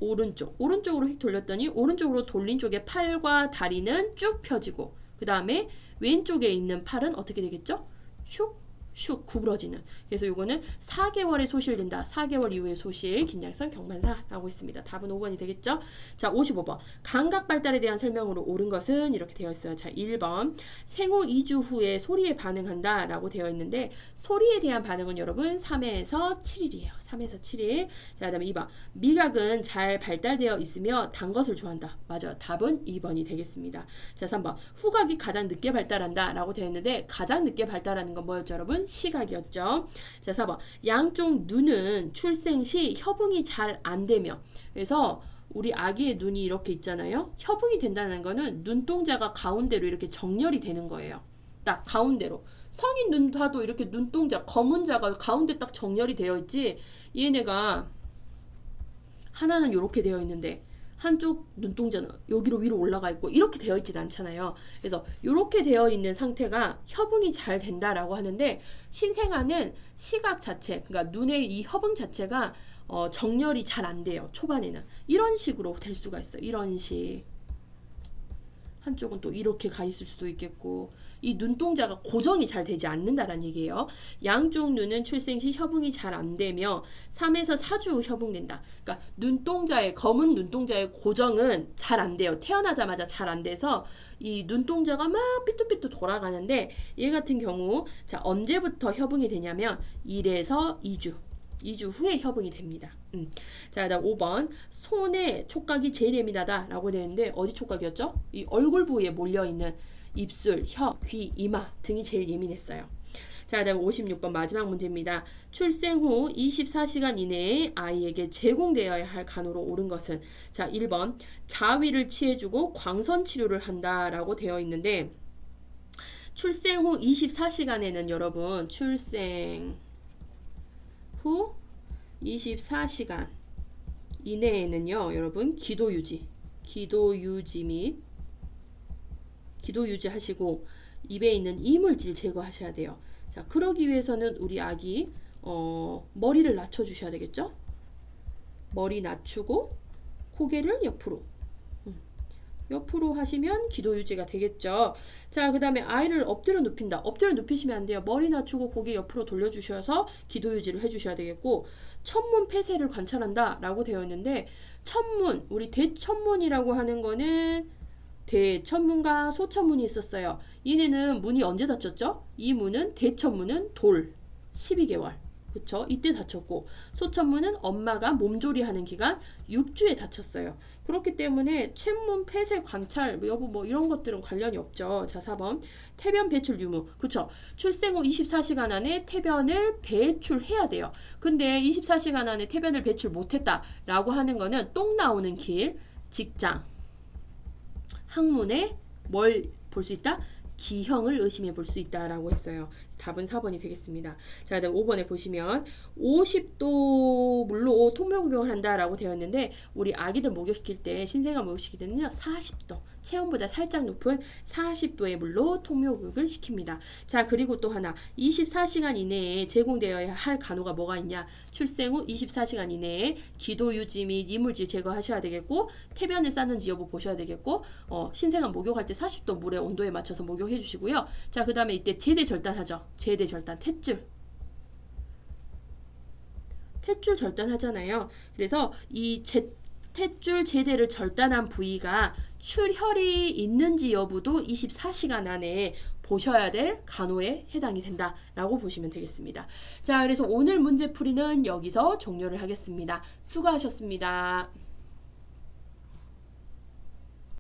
오른쪽으로 휙 돌렸더니 오른쪽으로 돌린 쪽에 팔과 다리는 쭉 펴지고, 그 다음에 왼쪽에 있는 팔은 어떻게 되겠죠? 슉 구부러지는. 그래서 요거는 4개월에 소실된다. 4개월 이후에 소실, 긴장성 경반사라고 했습니다. 답은 5번이 되겠죠? 자, 55번. 감각 발달에 대한 설명으로 옳은 것은 이렇게 되어 있어요. 자, 1번. 생후 2주 후에 소리에 반응한다 라고 되어 있는데, 소리에 대한 반응은 여러분 3에서 7일이에요. 3에서 7일. 자, 그 다음에 2번. 미각은 잘 발달되어 있으며 단 것을 좋아한다. 맞아요. 답은 2번이 되겠습니다. 자, 3번. 후각이 가장 늦게 발달한다 라고 되어 있는데, 가장 늦게 발달하는 건 뭐였죠, 여러분? 시각이었죠. 자, 4번. 양쪽 눈은 출생 시 협응이 잘 안 되며, 그래서 우리 아기의 눈이 이렇게 있잖아요. 협응이 된다는 거는 눈동자가 가운데로 이렇게 정렬이 되는 거예요. 딱 가운데로. 성인 눈 봐도 이렇게 눈동자, 검은 자가 가운데 딱 정렬이 되어 있지, 얘네가 하나는 이렇게 되어 있는데 한쪽 눈동자는 여기로 위로 올라가 있고 이렇게 되어 있진 않잖아요. 그래서 이렇게 되어 있는 상태가 협응이 잘 된다라고 하는데, 신생아는 시각 자체, 그러니까 눈의 이 협응 자체가 정렬이 잘 안 돼요. 초반에는 이런 식으로 될 수가 있어요. 이런 식. 한쪽은 또 이렇게 가 있을 수도 있겠고, 이 눈동자가 고정이 잘 되지 않는다라는 얘기예요. 양쪽 눈은 출생 시 협응이 잘 안 되며 3에서 4주 후 협응된다. 그러니까 검은 눈동자의 고정은 잘 안 돼요. 태어나자마자 잘 안 돼서 이 눈동자가 막 삐뚤삐뚤 돌아가는데 얘 같은 경우 자 언제부터 협응이 되냐면 1에서 2주 후에 협응이 됩니다. 자, 다음 5번. 손의 촉각이 제일 예민하다 라고 되어 있는데 어디 촉각이었죠? 이 얼굴 부위에 몰려있는 입술, 혀, 귀, 이마 등이 제일 예민했어요. 자, 다음 56번 마지막 문제입니다. 출생 후 24시간 이내에 아이에게 제공되어야 할 간호로 옳은 것은 자, 1번 자위를 취해주고 광선 치료를 한다라고 되어 있는데 출생 후 24시간에는 여러분 출생 후 24시간 이내에는요 여러분 기도 유지 하시고 입에 있는 이물질 제거하셔야 돼요. 자 그러기 위해서는 우리 아기 머리를 낮춰 주셔야 되겠죠. 머리 낮추고 고개를 옆으로 하시면 기도 유지가 되겠죠. 자, 그 다음에 아이를 엎드려 눕힌다. 엎드려 눕히시면 안 돼요. 머리 낮추고 고개 옆으로 돌려주셔서 기도 유지를 해주셔야 되겠고 천문 폐쇄를 관찰한다 라고 되어 있는데 천문, 우리 대천문이라고 하는 거는 대천문과 소천문이 있었어요. 얘네는 문이 언제 닫혔죠? 이 문은 대천문은 돌 12개월 그쵸? 이때 다쳤고 소천문은 엄마가 몸조리하는 기간 6주에 다쳤어요. 그렇기 때문에 천문 폐쇄 관찰 여부 뭐 이런 것들은 관련이 없죠. 자 4번 태변 배출 유무 그쵸? 출생 후 24시간 안에 태변을 배출해야 돼요. 근데 24시간 안에 태변을 배출 못했다 라고 하는 거는 똥 나오는 길, 직장, 항문에 뭘 볼 수 있다? 기형을 의심해 볼 수 있다라고 했어요. 답은 4번이 되겠습니다. 자, 그다음 5번에 보시면 50도 물로 통묘 구경을 한다라고 되어 있는데 우리 아기들 목욕시킬 때 신생아 목욕시킬 때는요 40도 체온보다 살짝 높은 40도의 물로 통묘 구경을 시킵니다. 자, 그리고 또 하나 24시간 이내에 제공되어야 할 간호가 뭐가 있냐? 출생 후 24시간 이내에 기도 유지 및 이물질 제거하셔야 되겠고 태변을 쌌는지 여부 보셔야 되겠고 신생아 목욕할 때 40도 물의 온도에 맞춰서 목욕해 주시고요. 자, 그 다음에 이때 제대 절단하죠. 제대 절단, 탯줄 절단하잖아요. 그래서 이 탯줄 제대를 절단한 부위가 출혈이 있는지 여부도 24시간 안에 보셔야 될 간호에 해당이 된다라고 보시면 되겠습니다. 자, 그래서 오늘 문제풀이는 여기서 종료를 하겠습니다. 수고하셨습니다.